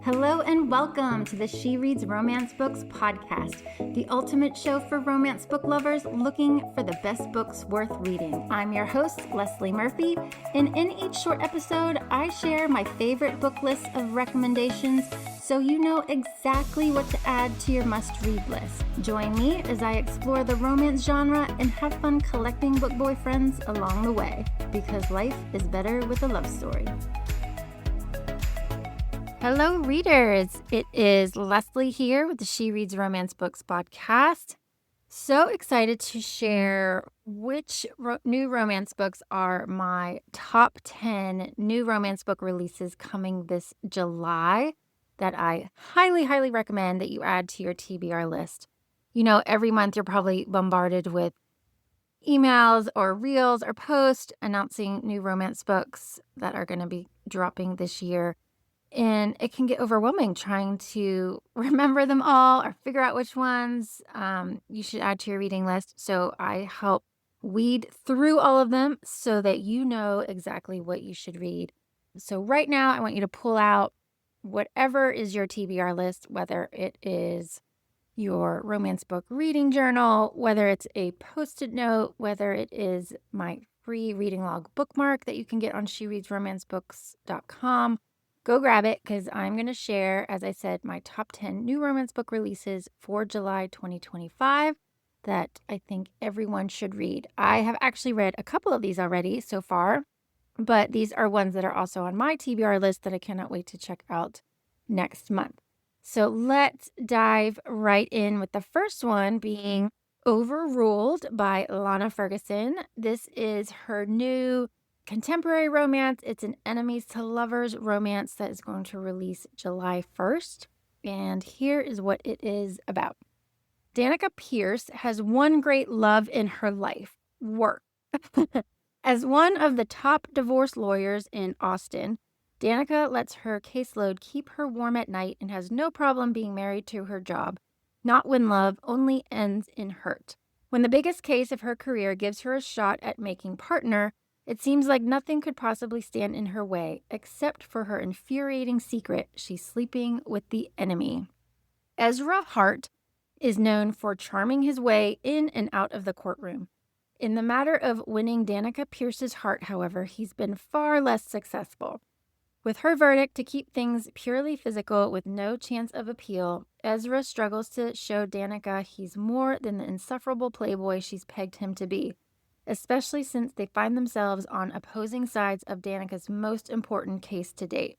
Hello and welcome to the She Reads Romance Books podcast, the ultimate show for romance book lovers looking for the best books worth reading. I'm your host, Leslie Murphy, and in each short episode, I share my favorite book list of recommendations so you know exactly what to add to your must-read list. Join me as I explore the romance genre and have fun collecting book boyfriends along the way, because life is better with a love story. Hello, readers. It is Leslie here with the She Reads Romance Books podcast. So excited to share which new romance books are my top 10 new romance book releases coming this July that I highly, highly recommend that you add to your TBR list. You know, every month you're probably bombarded with emails or reels or posts announcing new romance books that are going to be dropping this year. And it can get overwhelming trying to remember them all or figure out which ones you should add to your reading list. So I help weed through all of them so that you know exactly what you should read. So right now, I want you to pull out whatever is your TBR list, whether it is your romance book reading journal, whether it's a Post-it note, whether it is my free reading log bookmark that you can get on shereadsromancebooks.com. Go grab it because I'm going to share, as I said, my top 10 new romance book releases for July 2025 that I think everyone should read. I have actually read a couple of these already so far, but these are ones that are also on my TBR list that I cannot wait to check out next month. So let's dive right in with the first one being Overruled by Lana Ferguson. This is her new contemporary romance. It's an enemies to lovers romance that is going to release July 1st. And here is what it is about. Danica Pierce has one great love in her life: work. As one of the top divorce lawyers in Austin, Danica lets her caseload keep her warm at night and has no problem being married to her job, not when love only ends in hurt. When the biggest case of her career gives her a shot at making partner, it seems like nothing could possibly stand in her way, except for her infuriating secret: she's sleeping with the enemy. Ezra Hart is known for charming his way in and out of the courtroom. In the matter of winning Danica Pierce's heart, however, he's been far less successful. With her verdict to keep things purely physical with no chance of appeal, Ezra struggles to show Danica he's more than the insufferable playboy she's pegged him to be, especially since they find themselves on opposing sides of Danica's most important case to date.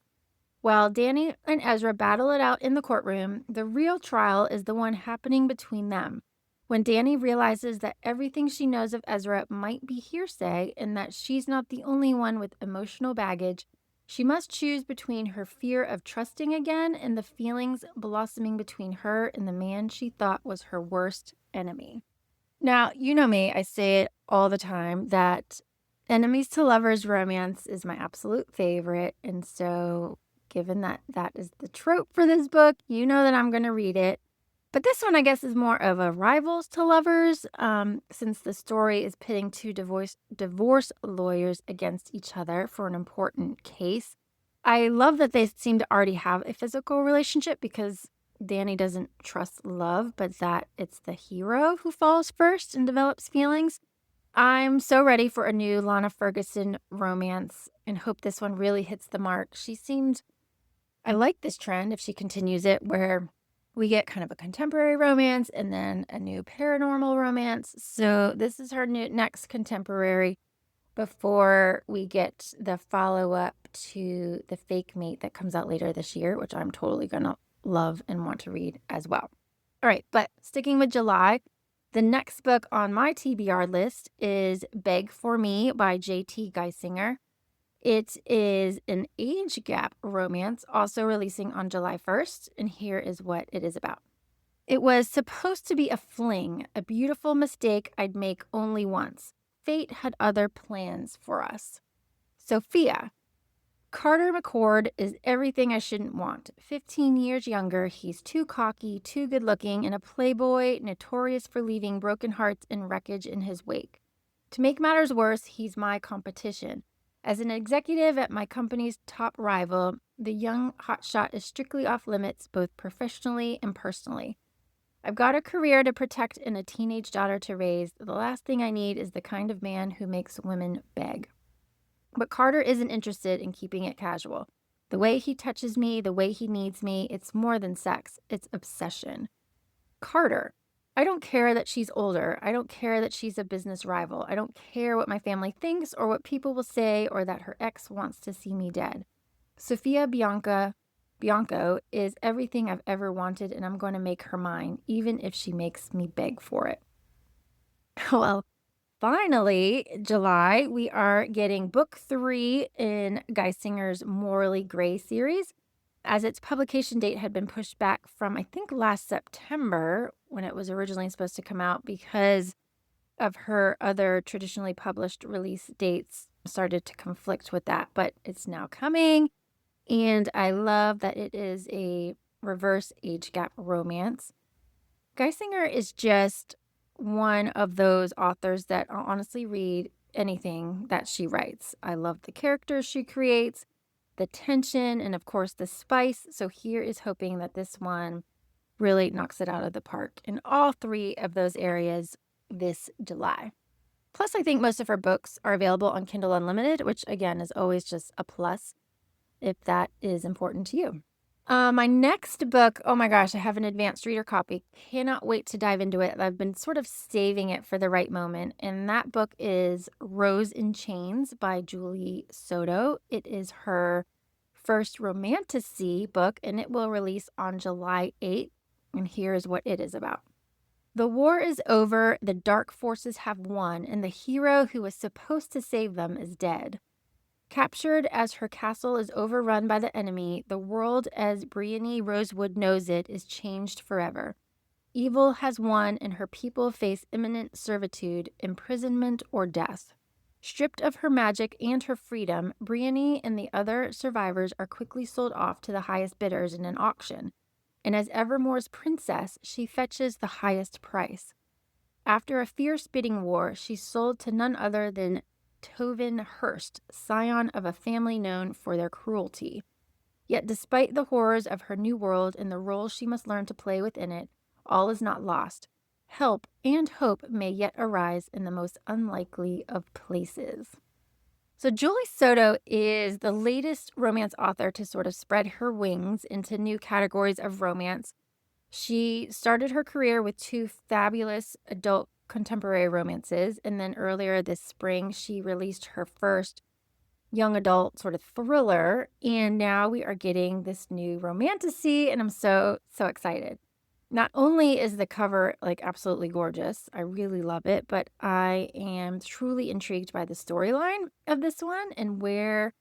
While Danny and Ezra battle it out in the courtroom, the real trial is the one happening between them. When Danny realizes that everything she knows of Ezra might be hearsay and that she's not the only one with emotional baggage, she must choose between her fear of trusting again and the feelings blossoming between her and the man she thought was her worst enemy. Now, you know me, I say it all the time that enemies to lovers romance is my absolute favorite. And so given that that is the trope for this book, you know that I'm going to read it. But this one, I guess, is more of a rivals to lovers, since the story is pitting two divorce lawyers against each other for an important case. I love that they seem to already have a physical relationship because Danny doesn't trust love, but that it's the hero who falls first and develops feelings. I'm so ready for a new Lana Ferguson romance and hope this one really hits the mark. I like this trend if she continues it, where we get kind of a contemporary romance and then a new paranormal romance. So this is her next contemporary before we get the follow-up to The Fake Mate that comes out later this year, which I'm totally going to love and want to read as well. All right, but sticking with July, the next book on my TBR list is Beg for Me by J.T. Geisinger. It is an age gap romance, also releasing on July 1st, and here is what it is about. It was supposed to be a fling, a beautiful mistake I'd make only once. Fate had other plans for us. Sophia. Carter McCord is everything I shouldn't want. 15 years younger, he's too cocky, too good-looking, and a playboy notorious for leaving broken hearts and wreckage in his wake. To make matters worse, he's my competition. As an executive at my company's top rival, the young hotshot is strictly off limits both professionally and personally. I've got a career to protect and a teenage daughter to raise. The last thing I need is the kind of man who makes women beg. But Carter isn't interested in keeping it casual. The way he touches me, the way he needs me, it's more than sex, it's obsession. Carter, I don't care that she's older. I don't care that she's a business rival. I don't care what my family thinks or what people will say or that her ex wants to see me dead. Sophia Bianco is everything I've ever wanted, and I'm going to make her mine, even if she makes me beg for it. Well, finally, July, we are getting book 3 in Geisinger's Morally Gray series, as its publication date had been pushed back from, I think, last September when it was originally supposed to come out because of her other traditionally published release dates started to conflict with that. But it's now coming, and I love that it is a reverse age gap romance. Geisinger is just one of those authors that I'll honestly read anything that she writes. I love the characters she creates, the tension, and of course the spice. So here is hoping that this one really knocks it out of the park in all 3 of those areas this July. Plus, I think most of her books are available on Kindle Unlimited, which again is always just a plus if that is important to you. My next book, oh my gosh, I have an advanced reader copy. Cannot wait to dive into it. I've been sort of saving it for the right moment. And that book is Rose in Chains by Julie Soto. It is her first romantasy book, and it will release on July 8th. And here is what it is about. The war is over, the dark forces have won, and the hero who was supposed to save them is dead. Captured as her castle is overrun by the enemy, the world as Brienne Rosewood knows it is changed forever. Evil has won and her people face imminent servitude, imprisonment, or death. Stripped of her magic and her freedom, Brienne and the other survivors are quickly sold off to the highest bidders in an auction, and as Evermore's princess, she fetches the highest price. After a fierce bidding war, she's sold to none other than Tovin Hurst, scion of a family known for their cruelty. Yet despite the horrors of her new world and the role she must learn to play within it, all is not lost. Help and hope may yet arise in the most unlikely of places. So Julie Soto is the latest romance author to sort of spread her wings into new categories of romance. She started her career with 2 fabulous adult contemporary romances, and then earlier this spring, she released her first young adult sort of thriller, and now we are getting this new romantasy, and I'm so excited. Not only is the cover like absolutely gorgeous, I really love it, but I am truly intrigued by the storyline of this one and where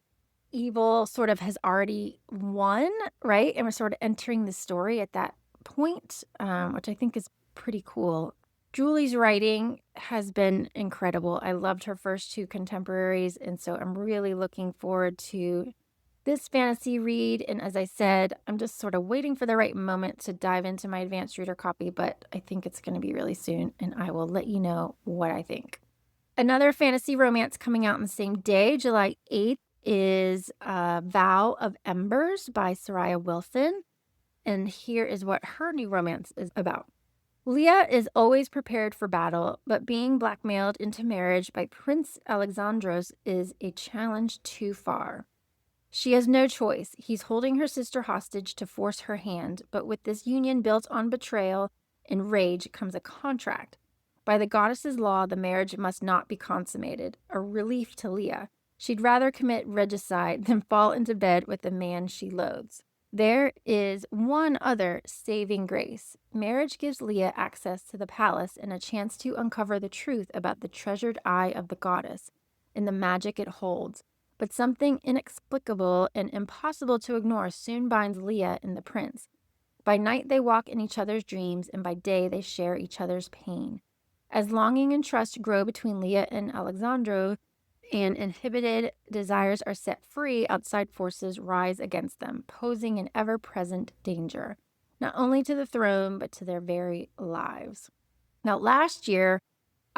evil sort of has already won, right? And we're sort of entering the story at that point, which I think is pretty cool. Julie's writing has been incredible. I loved her first 2 contemporaries, and so I'm really looking forward to this fantasy read. And as I said, I'm just sort of waiting for the right moment to dive into my advanced reader copy, but I think it's going to be really soon, and I will let you know what I think. Another fantasy romance coming out on the same day, July 8th, is Vow of Embers by Soraya Wilson. And here is what her new romance is about. Leah is always prepared for battle, but being blackmailed into marriage by Prince Alexandros is a challenge too far. She has no choice. He's holding her sister hostage to force her hand, but with this union built on betrayal and rage comes a contract. By the goddess's law, the marriage must not be consummated, a relief to Leah. She'd rather commit regicide than fall into bed with the man she loathes. There is one other saving grace. Marriage gives Leah access to the palace and a chance to uncover the truth about the treasured eye of the goddess and the magic it holds. But something inexplicable and impossible to ignore soon binds Leah and the prince. By night they walk in each other's dreams, and by day they share each other's pain. As longing and trust grow between Leah and Alexandro, and inhibited desires are set free, outside forces rise against them, posing an ever-present danger, not only to the throne, but to their very lives. Now, last year,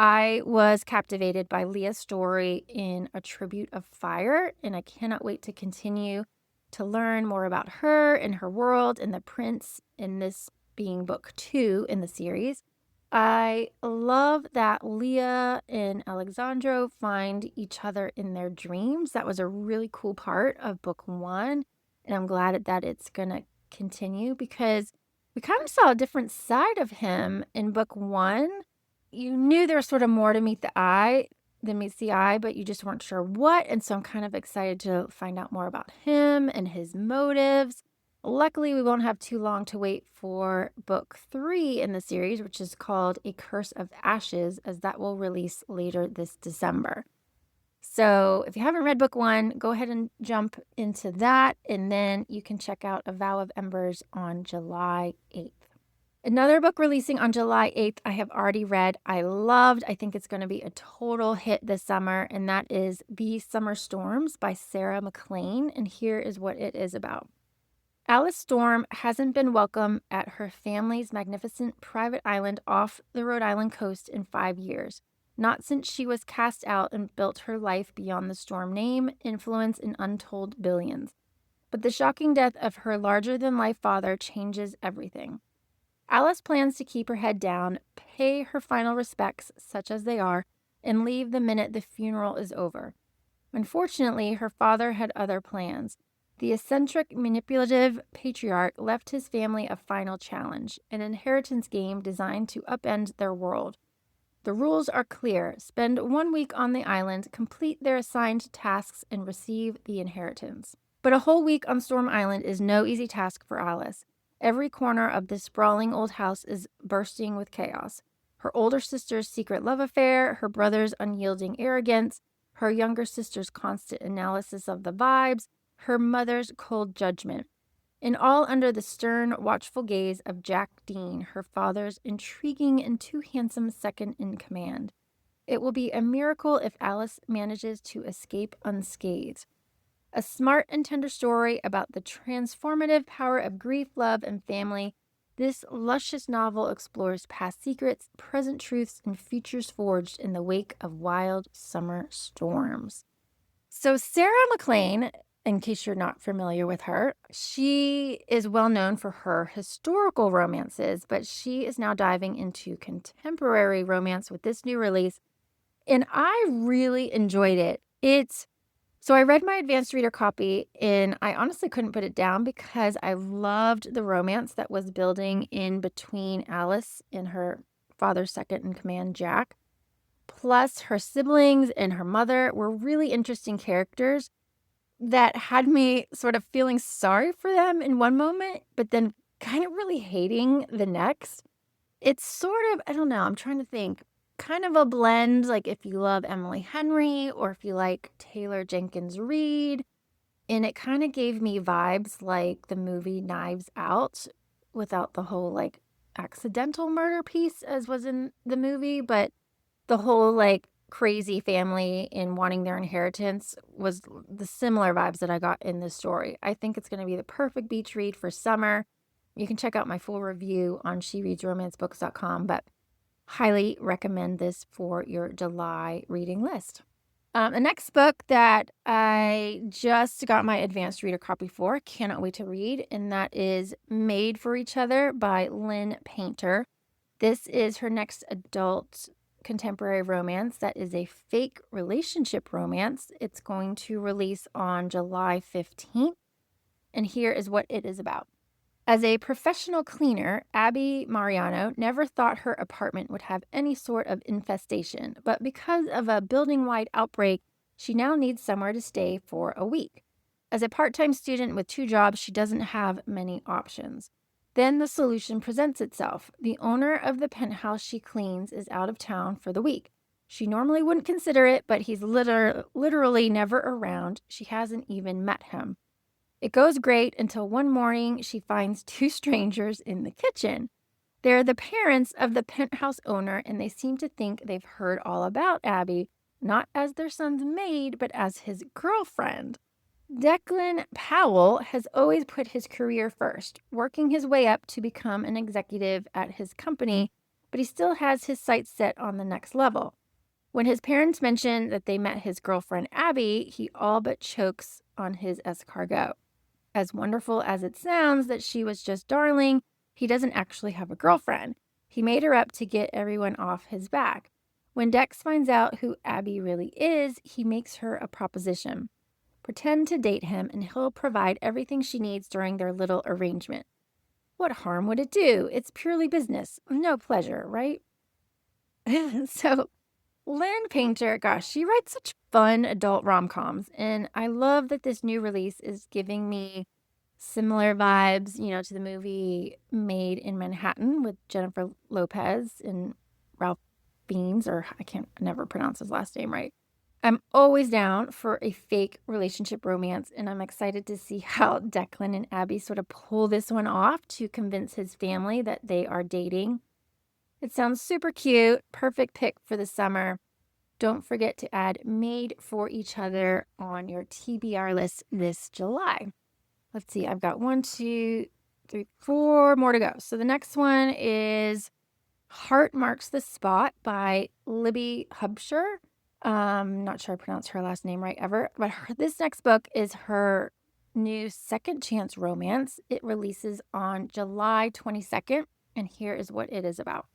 I was captivated by Leah's story in A Tribute of Fire, and I cannot wait to continue to learn more about her and her world and the prince in this being book 2 in the series. I love that Leah and Alexandro find each other in their dreams. That was a really cool part of book 1, and I'm glad that it's going to continue because we kind of saw a different side of him in book 1. You knew there was sort of more to meet the eye than meets the eye, but you just weren't sure what. And so I'm kind of excited to find out more about him and his motives. Luckily, we won't have too long to wait for book 3 in the series, which is called A Curse of Ashes, as that will release later this December. So if you haven't read book 1, go ahead and jump into that. And then you can check out A Vow of Embers on July 8th. Another book releasing on July 8th, I have already read. I think it's going to be a total hit this summer, and that is These Summer Storms by Sarah MacLean. And here is what it is about. Alice Storm hasn't been welcome at her family's magnificent private island off the Rhode Island coast in 5 years. Not since she was cast out and built her life beyond the Storm name, influence, and untold billions. But the shocking death of her larger-than-life father changes everything. Alice plans to keep her head down, pay her final respects, such as they are, and leave the minute the funeral is over. Unfortunately, her father had other plans. The eccentric, manipulative patriarch left his family a final challenge, an inheritance game designed to upend their world. The rules are clear. Spend 1 week on the island, complete their assigned tasks, and receive the inheritance. But a whole week on Storm Island is no easy task for Alice. Every corner of this sprawling old house is bursting with chaos. Her older sister's secret love affair, her brother's unyielding arrogance, her younger sister's constant analysis of the vibes, her mother's cold judgment. And all under the stern, watchful gaze of Jack Dean, her father's intriguing and too handsome second in command. It will be a miracle if Alice manages to escape unscathed. A smart and tender story about the transformative power of grief, love, and family, this luscious novel explores past secrets, present truths, and futures forged in the wake of wild summer storms. So Sarah MacLean, in case you're not familiar with her, she is well known for her historical romances, but she is now diving into contemporary romance with this new release, and I really enjoyed it. So I read my advanced reader copy, and I honestly couldn't put it down because I loved the romance that was building in between Alice and her father's second in command, Jack. Plus, her siblings and her mother were really interesting characters that had me sort of feeling sorry for them in one moment, but then kind of really hating the next. It's sort of, I don't know, I'm trying to think, kind of a blend, like if you love Emily Henry or if you like Taylor Jenkins Reid. And it kind of gave me vibes like the movie Knives Out without the whole like accidental murder piece as was in the movie, but the whole like crazy family in wanting their inheritance was the similar vibes that I got in this story. I think it's going to be the perfect beach read for summer. You can check out my full review on shereadsromancebooks.com, but highly recommend this for your July reading list. The next book that I just got my advanced reader copy for, cannot wait to read, and that is Made for Each Other by Lynn Painter. This is her next adult contemporary romance that is a fake relationship romance. It's going to release on July 15th, and here is what it is about. As a professional cleaner, Abby Mariano never thought her apartment would have any sort of infestation, but because of a building-wide outbreak, she now needs somewhere to stay for a week. As a part-time student with 2 jobs, she doesn't have many options. Then the solution presents itself. The owner of the penthouse she cleans is out of town for the week. She normally wouldn't consider it, but he's literally never around. She hasn't even met him. It goes great until one morning she finds 2 strangers in the kitchen. They're the parents of the penthouse owner, and they seem to think they've heard all about Abby, not as their son's maid, but as his girlfriend. Declan Powell has always put his career first, working his way up to become an executive at his company, but he still has his sights set on the next level. When his parents mention that they met his girlfriend Abby, he all but chokes on his escargot. As wonderful as it sounds that she was just darling, he doesn't actually have a girlfriend. He made her up to get everyone off his back. When Dex finds out who Abby really is, he makes her a proposition. Pretend to date him, and he'll provide everything she needs during their little arrangement. What harm would it do? It's purely business, no pleasure, right? So, Lynn Painter, gosh, she writes such fun adult rom-coms, and I love that this new release is giving me similar vibes, to the movie Made in Manhattan with Jennifer Lopez and Ralph Fiennes, or I can't never pronounce his last name right. I'm always down for a fake relationship romance, and I'm excited to see how Declan and Abby sort of pull this one off to convince his family that they are dating. It sounds super cute, perfect pick for the summer. Don't forget to add Made for Each Other on your TBR list this July. Let's see, I've got 1, 2, 3, 4 more to go. So the next one is Heart Marks the Spot by Libby Hubsher. Not sure I pronounced her last name right ever, but this next book is her new second chance romance. It releases on July 22nd, and here is what it is about.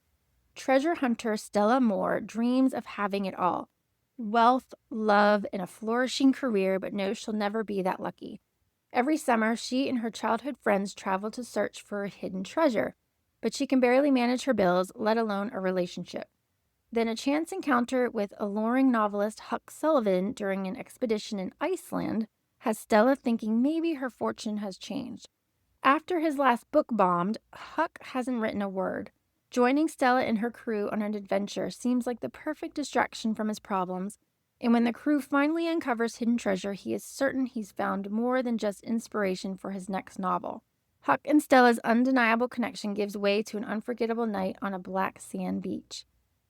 Treasure hunter Stella Moore dreams of having it all: wealth, love, and a flourishing career, but knows she'll never be that lucky. Every summer, she and her childhood friends travel to search for a hidden treasure, but she can barely manage her bills, let alone a relationship. Then a chance encounter with alluring novelist Huck Sullivan during an expedition in Iceland has Stella thinking maybe her fortune has changed. After his last book bombed, Huck hasn't written a word. Joining Stella and her crew on an adventure seems like the perfect distraction from his problems, and when the crew finally uncovers hidden treasure, he is certain he's found more than just inspiration for his next novel. Huck and Stella's undeniable connection gives way to an unforgettable night on a black sand beach.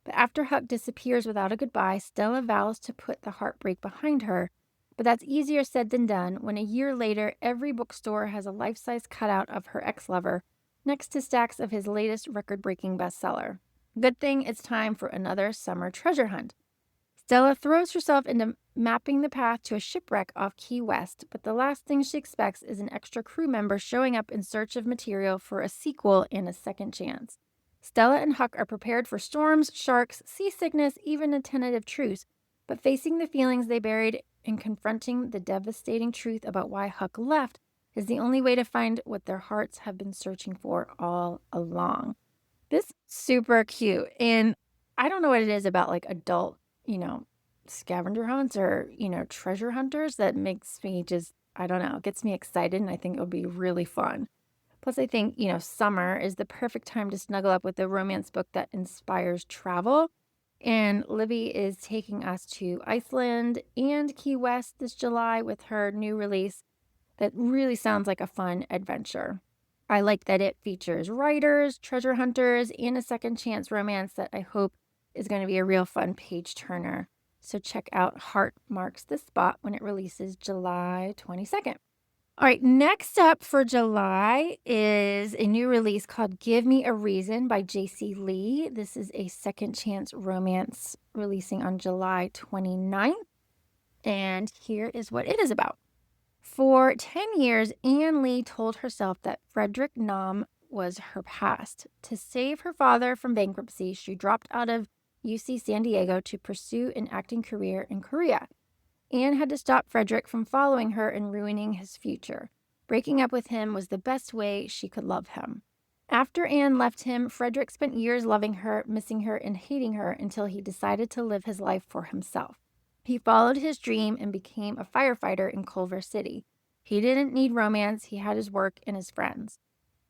But after Huck disappears without a goodbye, Stella vows to put the heartbreak behind her. But that's easier said than done when a year later, every bookstore has a life-size cutout of her ex-lover next to stacks of his latest record-breaking bestseller. Good thing it's time for another summer treasure hunt. Stella throws herself into mapping the path to a shipwreck off Key West, but the last thing she expects is an extra crew member showing up in search of material for a sequel and a second chance. Stella and Huck are prepared for storms, sharks, seasickness, even a tentative truce, but facing the feelings they buried and confronting the devastating truth about why Huck left is the only way to find what their hearts have been searching for all along. This is super cute, and I don't know what it is about like adult, scavenger hunts or, treasure hunters that makes me just, I don't know, gets me excited, and I think it would be really fun. Plus, I think, summer is the perfect time to snuggle up with a romance book that inspires travel. And Libby is taking us to Iceland and Key West this July with her new release that really sounds like a fun adventure. I like that it features writers, treasure hunters, and a second chance romance that I hope is going to be a real fun page turner. So check out Heart Marks the Spot when it releases July 22nd. All right, next up for July is a new release called Give Me a Reason by J.C. Lee. This is a second chance romance releasing on July 29th. And here is what it is about. For 10 years, Anne Lee told herself that Frederick Nam was her past. To save her father from bankruptcy, she dropped out of UC San Diego to pursue an acting career in Korea. Anne had to stop Frederick from following her and ruining his future. Breaking up with him was the best way she could love him. After Anne left him, Frederick spent years loving her, missing her, and hating her until he decided to live his life for himself. He followed his dream and became a firefighter in Culver City. He didn't need romance, he had his work and his friends.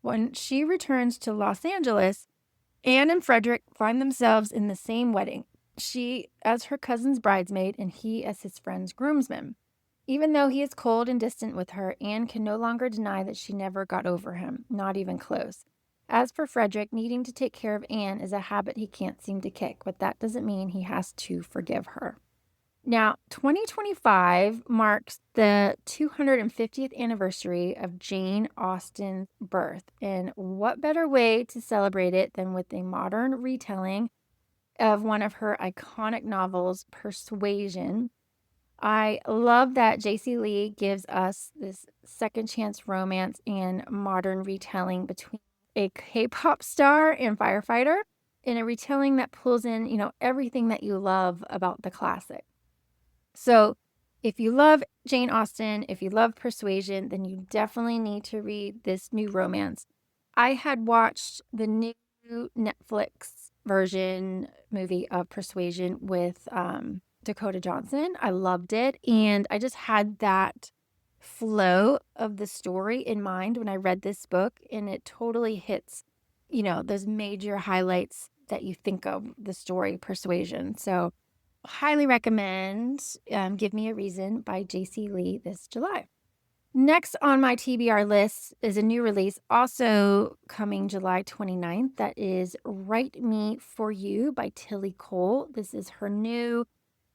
When she returns to Los Angeles, Anne and Frederick find themselves in the same wedding. She as her cousin's bridesmaid and he as his friend's groomsman. Even though he is cold and distant with her, Anne can no longer deny that she never got over him, not even close. As for Frederick, needing to take care of Anne is a habit he can't seem to kick, but that doesn't mean he has to forgive her. Now, 2025 marks the 250th anniversary of Jane Austen's birth. And what better way to celebrate it than with a modern retelling of one of her iconic novels, Persuasion? I love that J.C. Lee gives us this second chance romance and modern retelling between a K-pop star and firefighter, in a retelling that pulls in, everything that you love about the classic. So if you love Jane Austen, if you love Persuasion, then you definitely need to read this new romance. I had watched the new Netflix version movie of Persuasion with Dakota Johnson. I loved it. And I just had that flow of the story in mind when I read this book. And it totally hits, those major highlights that you think of the story Persuasion. So highly recommend Give Me a Reason by J.C. Lee this July. Next on my TBR list is a new release, also coming July 29th. That is Write Me For You by Tilly Cole. This is her new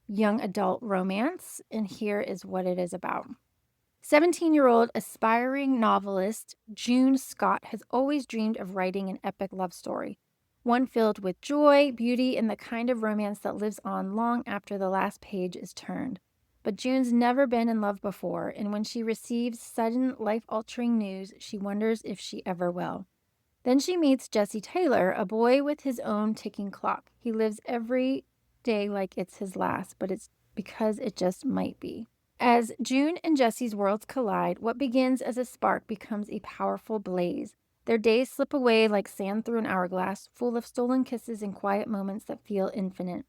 young adult romance, and here is what it is about. 17-year-old aspiring novelist June Scott has always dreamed of writing an epic love story, one filled with joy, beauty, and the kind of romance that lives on long after the last page is turned. But June's never been in love before, and when she receives sudden, life-altering news, she wonders if she ever will. Then she meets Jesse Taylor, a boy with his own ticking clock. He lives every day like it's his last, but it's because it just might be. As June and Jesse's worlds collide, what begins as a spark becomes a powerful blaze. Their days slip away like sand through an hourglass, full of stolen kisses and quiet moments that feel infinite.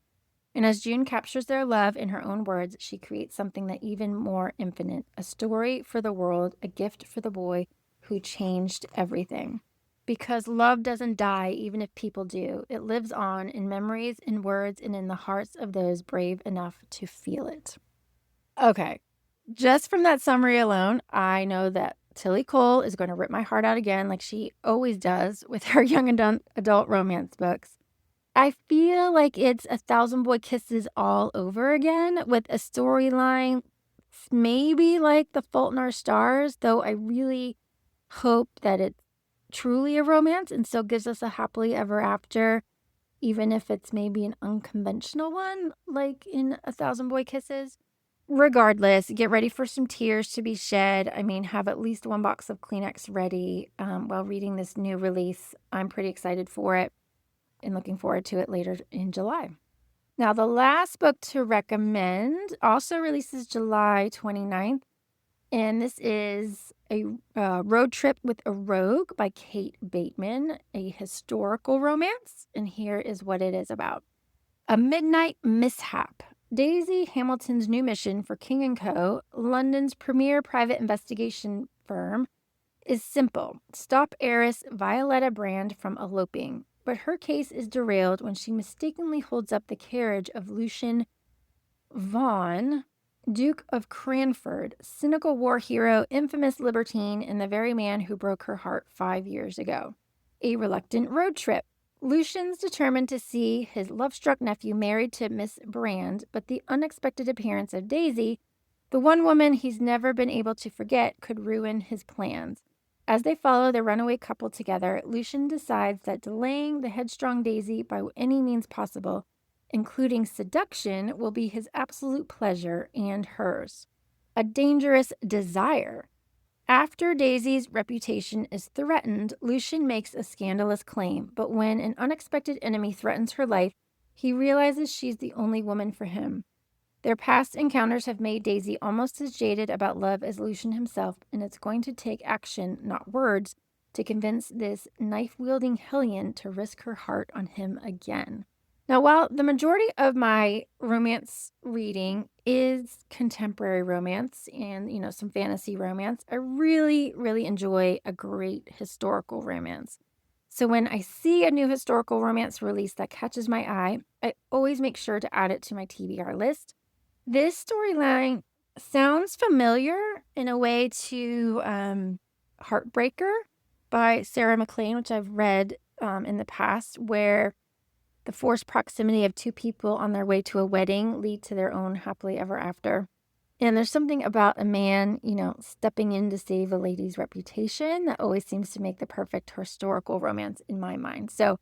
And as June captures their love in her own words, she creates something that even more infinite, a story for the world, a gift for the boy who changed everything. Because love doesn't die even if people do. It lives on in memories, in words, and in the hearts of those brave enough to feel it. Okay, just from that summary alone, I know that Tilly Cole is going to rip my heart out again like she always does with her young adult romance books. I feel like it's A Thousand Boy Kisses all over again with a storyline maybe like The Fault in Our Stars, though I really hope that it's truly a romance and still gives us a happily ever after, even if it's maybe an unconventional one like in A Thousand Boy Kisses. Regardless, get ready for some tears to be shed. I mean, have at least one box of Kleenex ready while reading this new release. I'm pretty excited for it and looking forward to it later in July. Now, the last book to recommend also releases July 29th, and this is a Road Trip with a Rogue by Kate Bateman, a historical romance, and here is what it is about. A midnight mishap. Daisy Hamilton's new mission for King & Co., London's premier private investigation firm, is simple. Stop heiress Violetta Brand from eloping. But her case is derailed when she mistakenly holds up the carriage of Lucian Vaughan, Duke of Cranford, cynical war hero, infamous libertine, and the very man who broke her heart 5 years ago. A reluctant road trip. Lucian's determined to see his love-struck nephew married to Miss Brand, but the unexpected appearance of Daisy, the one woman he's never been able to forget, could ruin his plans. As they follow the runaway couple together, Lucian decides that delaying the headstrong Daisy by any means possible, including seduction, will be his absolute pleasure and hers. A dangerous desire. After Daisy's reputation is threatened, Lucian makes a scandalous claim, but when an unexpected enemy threatens her life, he realizes she's the only woman for him. Their past encounters have made Daisy almost as jaded about love as Lucian himself, and it's going to take action, not words, to convince this knife-wielding hellion to risk her heart on him again. Now, while the majority of my romance reading is contemporary romance and, some fantasy romance, I really, really enjoy a great historical romance. So when I see a new historical romance release that catches my eye, I always make sure to add it to my TBR list. This storyline sounds familiar in a way to Heartbreaker by Sarah MacLean, which I've read in the past, where the forced proximity of two people on their way to a wedding lead to their own happily ever after. And there's something about a man, stepping in to save a lady's reputation that always seems to make the perfect historical romance in my mind. So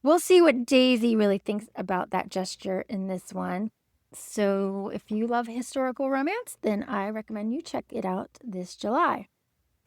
we'll see what Daisy really thinks about that gesture in this one. So if you love historical romance, then I recommend you check it out this July.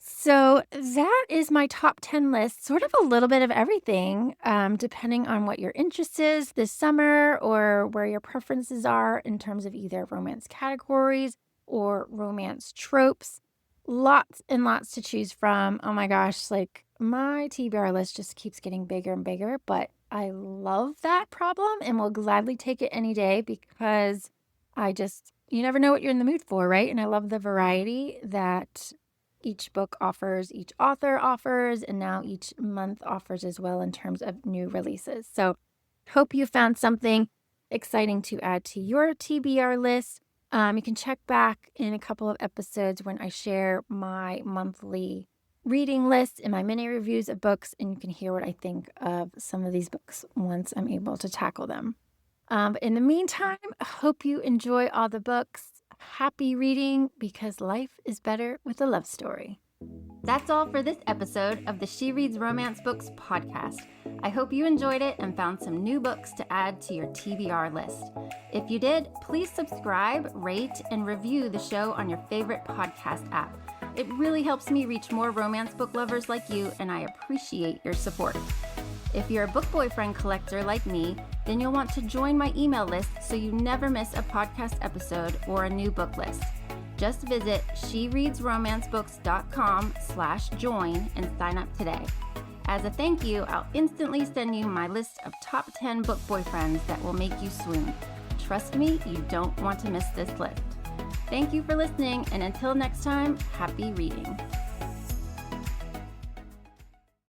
So that is my top 10 list, sort of a little bit of everything, depending on what your interest is this summer or where your preferences are in terms of either romance categories or romance tropes. Lots and lots to choose from. Oh my gosh, like my TBR list just keeps getting bigger and bigger, but I love that problem and will gladly take it any day because you never know what you're in the mood for, right? And I love the variety that each book offers, each author offers, and now each month offers as well in terms of new releases. So hope you found something exciting to add to your TBR list. You can check back in a couple of episodes when I share my monthly reading list and my mini reviews of books, and you can hear what I think of some of these books once I'm able to tackle them. But in the meantime, I hope you enjoy all the books. Happy reading, because life is better with a love story. That's all for this episode of the She Reads Romance Books podcast. I hope you enjoyed it and found some new books to add to your TBR list. If you did, please subscribe, rate, and review the show on your favorite podcast app. It really helps me reach more romance book lovers like you, and I appreciate your support. If you're a book boyfriend collector like me, then you'll want to join my email list so you never miss a podcast episode or a new book list. Just visit shereadsromancebooks.com/join and sign up today. As a thank you, I'll instantly send you my list of top 10 book boyfriends that will make you swoon. Trust me, you don't want to miss this list. Thank you for listening, and until next time, happy reading.